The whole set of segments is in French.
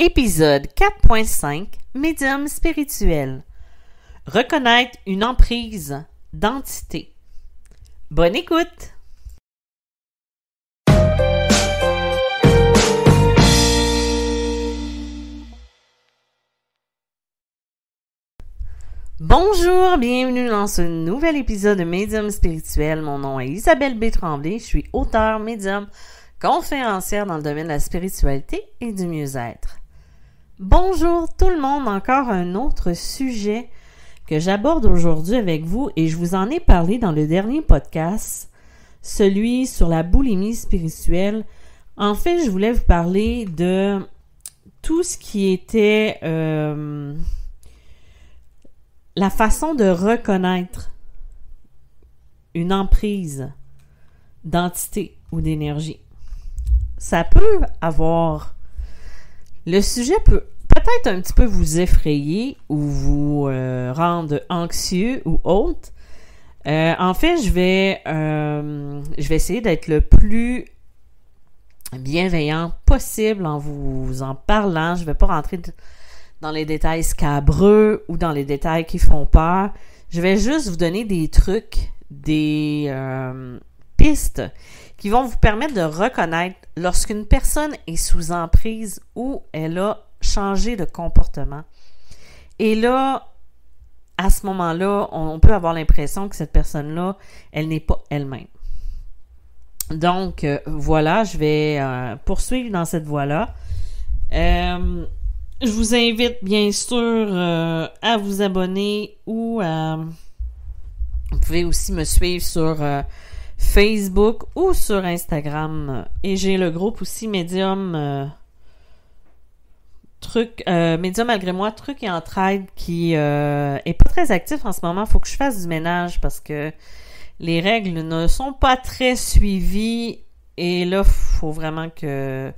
Épisode 4.5 Médium spirituel. Reconnaître une emprise d'entité. Bonne écoute! Bonjour, bienvenue dans ce nouvel épisode de Médium spirituel. Mon nom est Isabelle B. Tremblay, je suis auteure, médium, conférencière dans le domaine de la spiritualité et du mieux-être. Bonjour tout le monde, encore un autre sujet que j'aborde aujourd'hui avec vous et je vous en ai parlé dans le dernier podcast, celui sur la boulimie spirituelle. En fait, je voulais vous parler de tout ce qui était la façon de reconnaître une emprise d'entité ou d'énergie. Ça peut avoir... Le sujet peut peut-être un petit peu vous effrayer ou vous rendre anxieux ou autre. En fait, je vais essayer d'être le plus bienveillant possible en vous en parlant. Je ne vais pas rentrer dans les détails scabreux ou dans les détails qui font peur. Je vais juste vous donner des trucs, des pistes qui vont vous permettre de reconnaître lorsqu'une personne est sous emprise ou elle a changé de comportement. Et là, à ce moment-là, on peut avoir l'impression que cette personne-là, elle n'est pas elle-même. Donc, voilà, je vais poursuivre dans cette voie-là. Je vous invite, bien sûr, à vous abonner ou à... Vous pouvez aussi me suivre sur... Facebook ou sur Instagram. Et j'ai le groupe aussi Médium Médium malgré moi, truc et entraide qui est pas très actif en ce moment. Faut que je fasse du ménage parce que les règles ne sont pas très suivies et là, faut vraiment que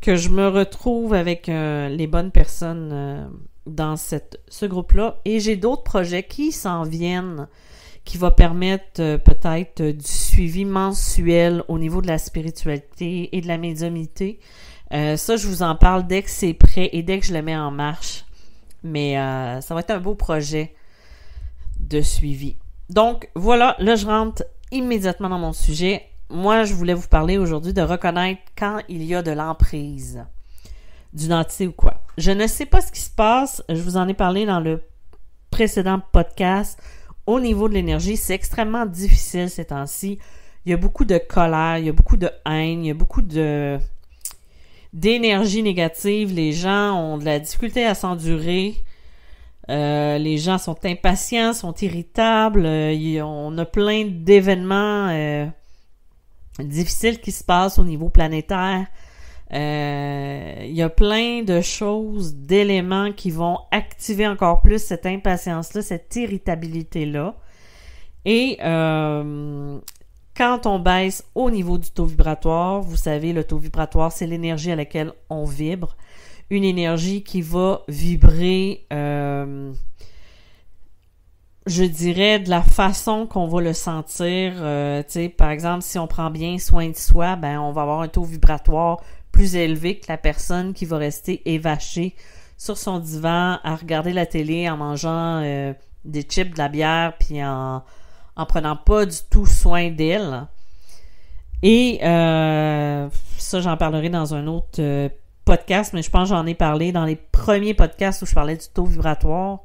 je me retrouve avec les bonnes personnes dans ce groupe-là. Et j'ai d'autres projets qui s'en viennent qui va permettre peut-être du suivi mensuel au niveau de la spiritualité et de la médiumnité. Ça, je vous en parle dès que c'est prêt et dès que je le mets en marche. Mais ça va être un beau projet de suivi. Donc, voilà, là, je rentre immédiatement dans mon sujet. Moi, je voulais vous parler aujourd'hui de reconnaître quand il y a de l'emprise d'une entité ou quoi. Je ne sais pas ce qui se passe. Je vous en ai parlé dans le précédent podcast. Au niveau de l'énergie, c'est extrêmement difficile ces temps-ci. Il y a beaucoup de colère, il y a beaucoup de haine, il y a beaucoup d'énergie négative. Les gens ont de la difficulté à s'endurer. Les gens sont impatients, sont irritables. On a plein d'événements difficiles qui se passent au niveau planétaire. Il y a plein de choses, d'éléments qui vont activer encore plus cette impatience-là, cette irritabilité-là. Et quand on baisse au niveau du taux vibratoire, vous savez, le taux vibratoire, c'est l'énergie à laquelle on vibre. Une énergie qui va vibrer, je dirais, de la façon qu'on va le sentir. Par exemple, si on prend bien soin de soi, ben on va avoir un taux vibratoire plus élevé que la personne qui va rester évachée sur son divan à regarder la télé en mangeant des chips, de la bière, puis en prenant pas du tout soin d'elle. Et ça, j'en parlerai dans un autre podcast, mais je pense que j'en ai parlé dans les premiers podcasts où je parlais du taux vibratoire.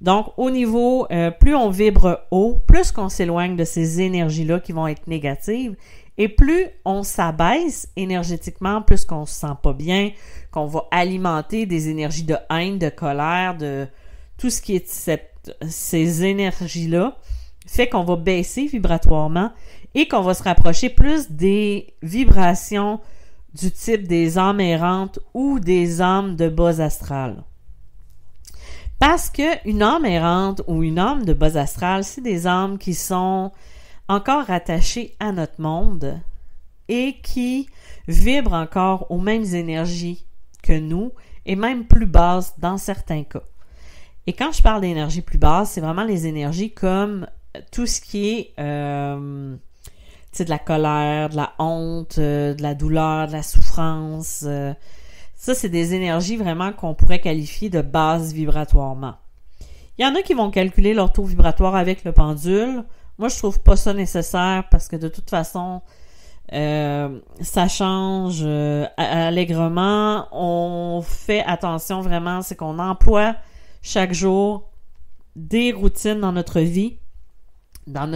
Donc, au niveau, plus on vibre haut, plus qu'on s'éloigne de ces énergies-là qui vont être négatives, et plus on s'abaisse énergétiquement, plus qu'on se sent pas bien, qu'on va alimenter des énergies de haine, de colère, de tout ce qui est ces énergies-là, fait qu'on va baisser vibratoirement et qu'on va se rapprocher plus des vibrations du type des âmes errantes ou des âmes de bas astral. Parce qu'une âme errante ou une âme de bas astral, c'est des âmes qui sont encore rattachées à notre monde et qui vibrent encore aux mêmes énergies que nous et même plus basses dans certains cas. Et quand je parle d'énergie plus basse, c'est vraiment les énergies comme tout ce qui est de la colère, de la honte, de la douleur, de la souffrance, Ça, c'est des énergies vraiment qu'on pourrait qualifier de basses vibratoirement. Il y en a qui vont calculer leur taux vibratoire avec le pendule. Moi, je trouve pas ça nécessaire parce que de toute façon, ça change allègrement. On fait attention vraiment, c'est qu'on emploie chaque jour des routines dans notre vie, dans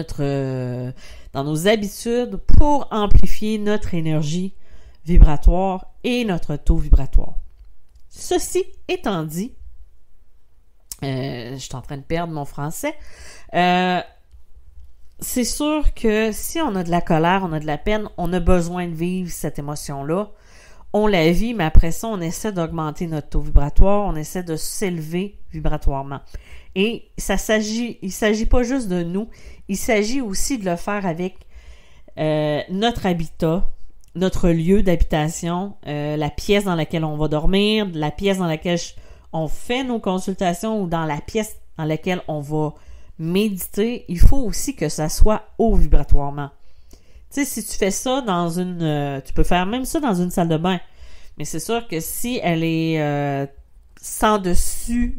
nos habitudes pour amplifier notre énergie vibratoire et notre taux vibratoire. Ceci étant dit, je suis en train de perdre mon français. C'est sûr que si on a de la colère, on a de la peine, on a besoin de vivre cette émotion-là. On la vit, mais après ça, on essaie d'augmenter notre taux vibratoire, on essaie de s'élever vibratoirement. Et il s'agit pas juste de nous, il s'agit aussi de le faire avec notre habitat, notre lieu d'habitation, la pièce dans laquelle on va dormir, la pièce dans laquelle on fait nos consultations ou dans la pièce dans laquelle on va méditer. Il faut aussi que ça soit haut vibratoirement. Tu sais, si tu fais ça tu peux faire même ça dans une salle de bain. Mais c'est sûr que si elle est sans dessous,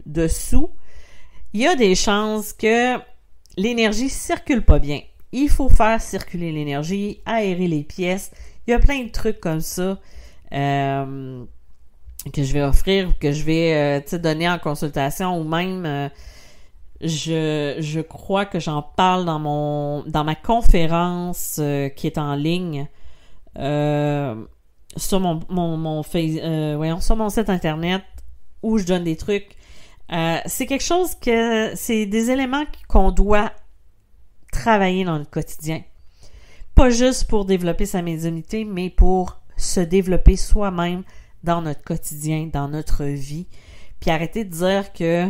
il y a des chances que l'énergie circule pas bien. Il faut faire circuler l'énergie, aérer les pièces. Il y a plein de trucs comme ça que je vais offrir, que je vais donner en consultation ou même je crois que j'en parle dans ma conférence qui est en ligne sur sur mon site internet où je donne des trucs. C'est quelque chose c'est des éléments qu'on doit travailler dans notre quotidien. Pas juste pour développer sa médiumnité, mais pour se développer soi-même dans notre quotidien, dans notre vie. Puis arrêter de dire que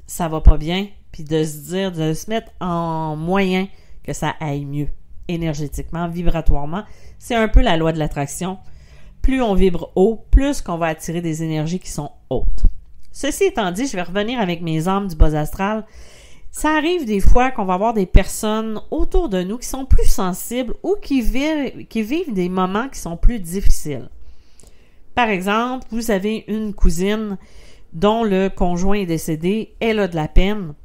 ça va pas bien, puis de se mettre en moyen que ça aille mieux, énergétiquement, vibratoirement. C'est un peu la loi de l'attraction. Plus on vibre haut, plus qu'on va attirer des énergies qui sont hautes. Ceci étant dit, je vais revenir avec mes âmes du bas astral. Ça arrive des fois qu'on va avoir des personnes autour de nous qui sont plus sensibles ou qui vivent des moments qui sont plus difficiles. Par exemple, vous avez une cousine dont le conjoint est décédé, elle a de la peine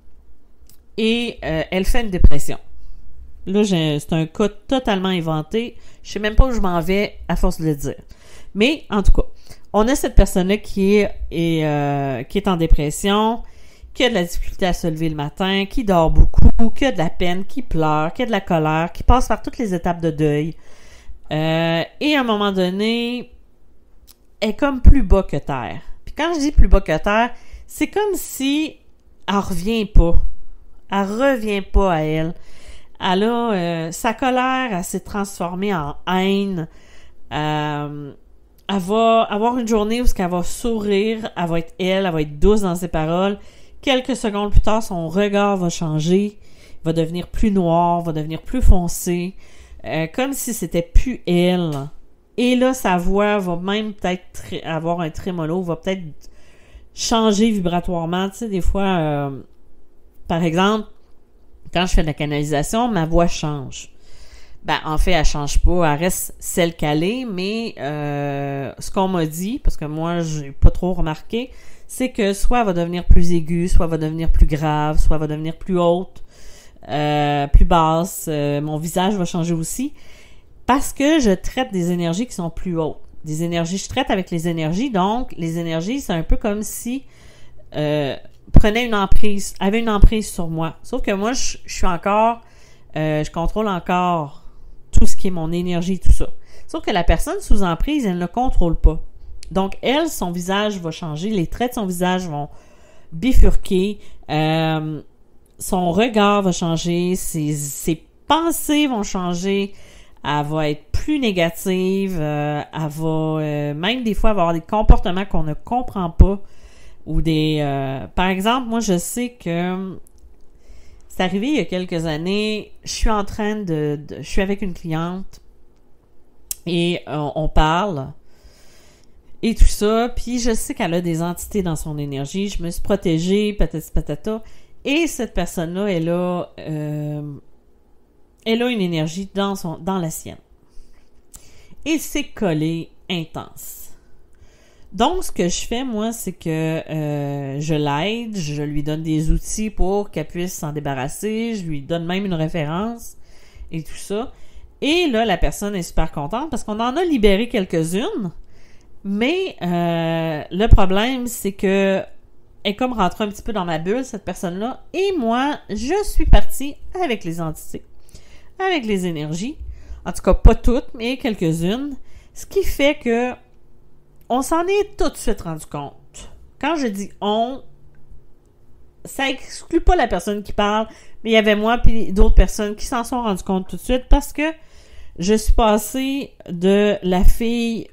et elle fait une dépression. Là, c'est un cas totalement inventé. Je sais même pas où je m'en vais à force de le dire. Mais, en tout cas, on a cette personne-là qui est en dépression, qui a de la difficulté à se lever le matin, qui dort beaucoup, qui a de la peine, qui pleure, qui a de la colère, qui passe par toutes les étapes de deuil. Et à un moment donné, elle est comme plus bas que terre. Puis quand je dis plus bas que terre, c'est comme si elle revient pas. Elle revient pas à elle. Elle a sa colère, elle s'est transformée en haine. Elle va avoir une journée où elle va sourire, elle va être douce dans ses paroles. Quelques secondes plus tard, son regard va changer, va devenir plus noir, va devenir plus foncé, comme si c'était plus elle. Et là, sa voix va même peut-être avoir un trémolo, va peut-être changer vibratoirement. Tu sais, des fois, par exemple, quand je fais de la canalisation, ma voix change. Ben, en fait, elle change pas, elle reste celle qu'elle est, mais ce qu'on m'a dit, parce que moi, j'ai pas trop remarqué, c'est que soit elle va devenir plus aiguë, soit elle va devenir plus grave, soit elle va devenir plus haute, plus basse. Mon visage va changer aussi, parce que je traite des énergies qui sont plus hautes. Je traite avec les énergies, donc les énergies, c'est un peu comme si avaient une emprise sur moi. Sauf que moi, je contrôle encore tout ce qui est mon énergie, tout ça. Sauf que la personne sous emprise, elle ne contrôle pas. Donc, elle, son visage va changer, les traits de son visage vont bifurquer, son regard va changer, ses pensées vont changer, elle va être plus négative, elle va même des fois avoir des comportements qu'on ne comprend pas, ou par exemple, moi, je sais que c'est arrivé il y a quelques années, je suis avec une cliente et on parle et tout ça, puis je sais qu'elle a des entités dans son énergie, je me suis protégée, patati patata, et cette personne-là, elle a une énergie dans la sienne. Et c'est collé intense. Donc, ce que je fais, moi, c'est que je l'aide, je lui donne des outils pour qu'elle puisse s'en débarrasser, je lui donne même une référence et tout ça. Et là, la personne est super contente parce qu'on en a libéré quelques-unes, mais le problème, c'est que elle est comme rentrée un petit peu dans ma bulle, cette personne-là, et moi, je suis partie avec les entités, avec les énergies, en tout cas pas toutes, mais quelques-unes, ce qui fait que on s'en est tout de suite rendu compte. Quand je dis on, ça exclut pas la personne qui parle, mais il y avait moi puis d'autres personnes qui s'en sont rendues compte tout de suite parce que je suis passée de la fille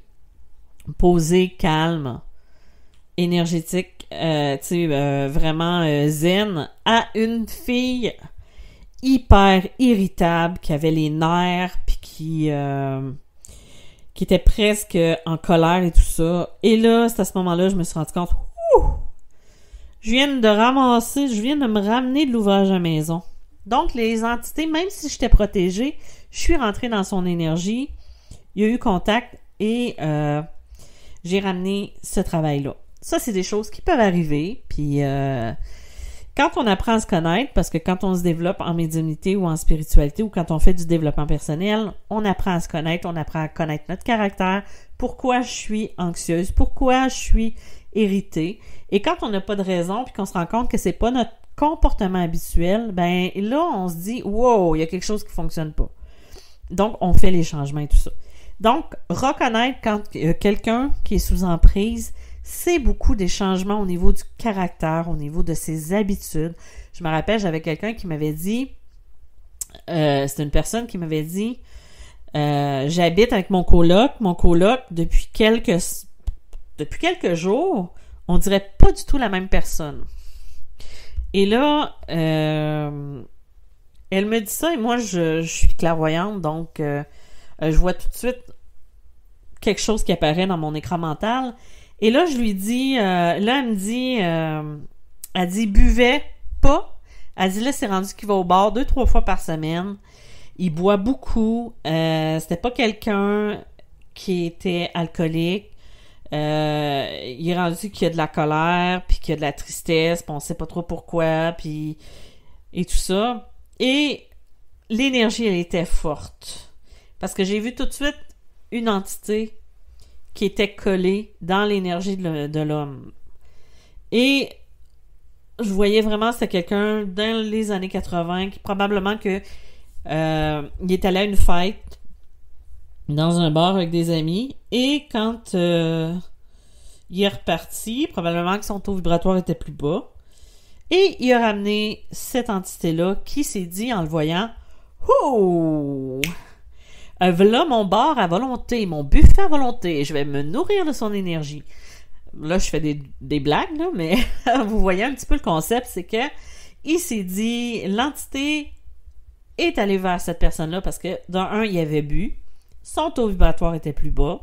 posée, calme, énergétique, vraiment zen, à une fille hyper irritable, qui avait les nerfs, puis qui était presque en colère et tout ça. Et là, c'est à ce moment-là, je me suis rendu compte, je viens de me ramener de l'ouvrage à la maison. Donc, les entités, même si j'étais protégée, je suis rentrée dans son énergie, il y a eu contact et j'ai ramené ce travail-là. Ça, c'est des choses qui peuvent arriver, puis quand on apprend à se connaître, parce que quand on se développe en médiumnité ou en spiritualité ou quand on fait du développement personnel, on apprend à se connaître, on apprend à connaître notre caractère, pourquoi je suis anxieuse, pourquoi je suis irritée. Et quand on n'a pas de raison puis qu'on se rend compte que c'est pas notre comportement habituel, ben là, on se dit « Wow, il y a quelque chose qui fonctionne pas ». Donc, on fait les changements et tout ça. Donc, reconnaître quand quelqu'un qui est sous emprise, c'est beaucoup des changements au niveau du caractère, au niveau de ses habitudes. Je me rappelle, j'avais quelqu'un qui m'avait dit, c'est une personne qui m'avait dit, j'habite avec mon coloc, depuis quelques jours, on dirait pas du tout la même personne. Et là, elle me dit ça et moi, je suis clairvoyante, donc je vois tout de suite quelque chose qui apparaît dans mon écran mental. Et là, je lui dis, elle me dit, elle dit, buvait pas. Elle dit, là, c'est rendu qu'il va au bar 2-3 fois par semaine. Il boit beaucoup. C'était pas quelqu'un qui était alcoolique. Il est rendu qu'il y a de la colère, puis qu'il y a de la tristesse, puis on sait pas trop pourquoi, puis et tout ça. Et l'énergie, elle était forte. Parce que j'ai vu tout de suite une entité qui était collée dans l'énergie de l'homme. Et je voyais vraiment c'était quelqu'un dans les années 80 qui probablement que il est allé à une fête dans un bar avec des amis et quand il est reparti, probablement que son taux vibratoire était plus bas et il a ramené cette entité-là qui s'est dit en le voyant « Oh! » Voilà mon bar à volonté, mon buffet à volonté. Je vais me nourrir de son énergie. Là, je fais des blagues, là, mais vous voyez un petit peu le concept, c'est que il s'est dit, l'entité est allée vers cette personne-là parce que, d'un, il avait bu, son taux vibratoire était plus bas,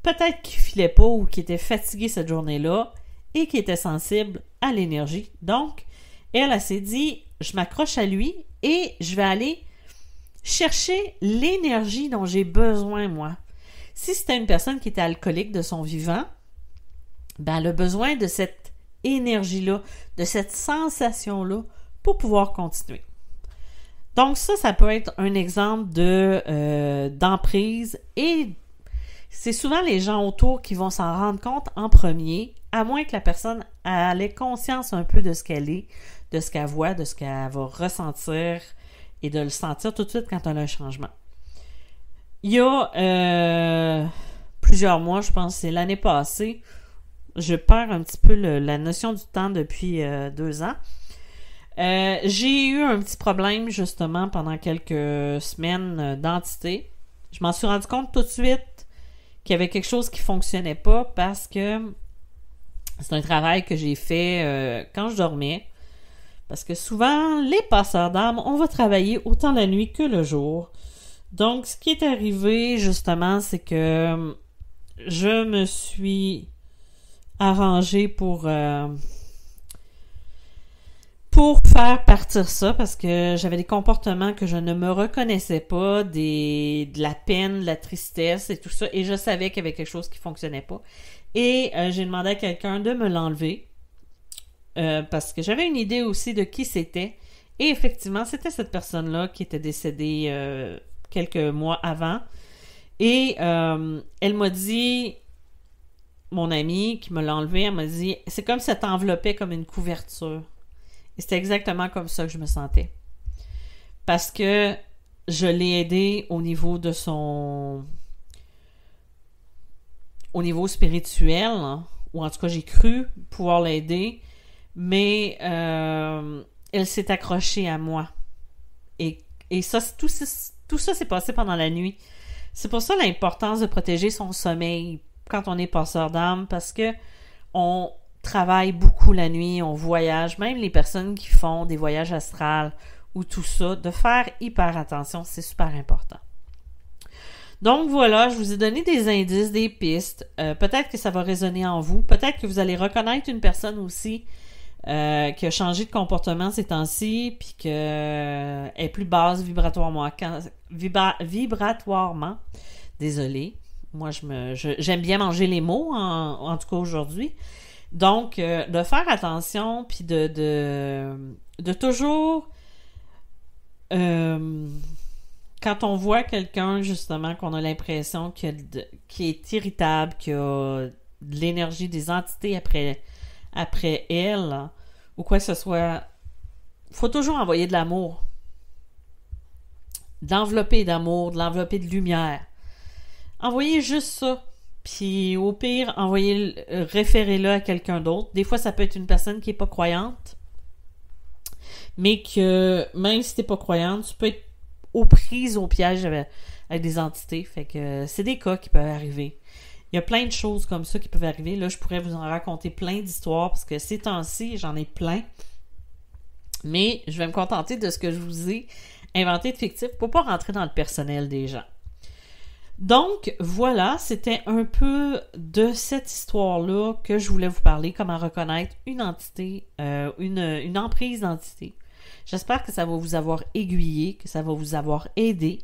peut-être qu'il filait pas ou qu'il était fatigué cette journée-là et qu'il était sensible à l'énergie. Donc, elle s'est dit, je m'accroche à lui et je vais aller chercher l'énergie dont j'ai besoin, moi. Si c'était une personne qui était alcoolique de son vivant, ben elle a besoin de cette énergie-là, de cette sensation-là pour pouvoir continuer. Donc ça peut être un exemple d'emprise et c'est souvent les gens autour qui vont s'en rendre compte en premier, à moins que la personne ait conscience un peu de ce qu'elle est, de ce qu'elle voit, de ce qu'elle va ressentir et de le sentir tout de suite quand on a un changement. Il y a plusieurs mois, je pense que c'est l'année passée, je perds un petit peu la notion du temps depuis 2 ans. J'ai eu un petit problème justement pendant quelques semaines d'entité. Je m'en suis rendu compte tout de suite qu'il y avait quelque chose qui fonctionnait pas parce que c'est un travail que j'ai fait quand je dormais. Parce que souvent, les passeurs d'âme, on va travailler autant la nuit que le jour. Donc, ce qui est arrivé, justement, c'est que je me suis arrangée pour faire partir ça, parce que j'avais des comportements que je ne me reconnaissais pas, de la peine, de la tristesse et tout ça, et je savais qu'il y avait quelque chose qui fonctionnait pas. Et j'ai demandé à quelqu'un de me l'enlever parce que j'avais une idée aussi de qui c'était. Et effectivement, c'était cette personne-là qui était décédée quelques mois avant. Et elle m'a dit, mon amie qui me l'a enlevé, elle m'a dit, c'est comme si ça t'enveloppait comme une couverture. Et c'était exactement comme ça que je me sentais. Parce que je l'ai aidé au niveau de son... au niveau spirituel, hein, ou en tout cas j'ai cru pouvoir l'aider, mais elle s'est accrochée à moi. Et ça, tout ça s'est passé pendant la nuit. C'est pour ça l'importance de protéger son sommeil quand on est passeur d'âme, parce que on travaille beaucoup la nuit, on voyage, même les personnes qui font des voyages astrales ou tout ça, de faire hyper attention, c'est super important. Donc voilà, je vous ai donné des indices, des pistes. Peut-être que ça va résonner en vous. Peut-être que vous allez reconnaître une personne aussi qui a changé de comportement ces temps-ci, puis qu'elle est plus basse vibratoirement. Vibratoirement. Désolée. Moi, j'aime bien manger les mots, en tout cas aujourd'hui. Donc, de faire attention, puis de toujours... quand on voit quelqu'un, justement, qu'on a l'impression qui est irritable, qui a de l'énergie, des entités après elle, ou quoi que ce soit, faut toujours envoyer de l'amour. D'envelopper d'amour, de l'envelopper de lumière. Envoyez juste ça. Puis au pire, référez-le à quelqu'un d'autre. Des fois, ça peut être une personne qui n'est pas croyante, mais que même si tu n'es pas croyante, tu peux être aux prises au piège avec des entités. Fait que c'est des cas qui peuvent arriver. Il y a plein de choses comme ça qui peuvent arriver. Là, je pourrais vous en raconter plein d'histoires parce que ces temps-ci, j'en ai plein. Mais je vais me contenter de ce que je vous ai inventé de fictif pour pas rentrer dans le personnel des gens. Donc, voilà, c'était un peu de cette histoire-là que je voulais vous parler, comment reconnaître une entité, une emprise d'entité. J'espère que ça va vous avoir aiguillé, que ça va vous avoir aidé.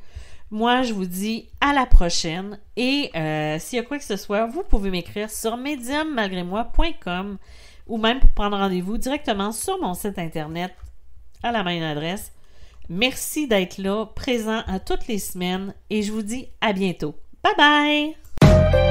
Moi, je vous dis à la prochaine et s'il y a quoi que ce soit, vous pouvez m'écrire sur mediummalgrémoi.com ou même pour prendre rendez-vous directement sur mon site internet à la même adresse. Merci d'être là, présent à toutes les semaines et je vous dis à bientôt. Bye bye!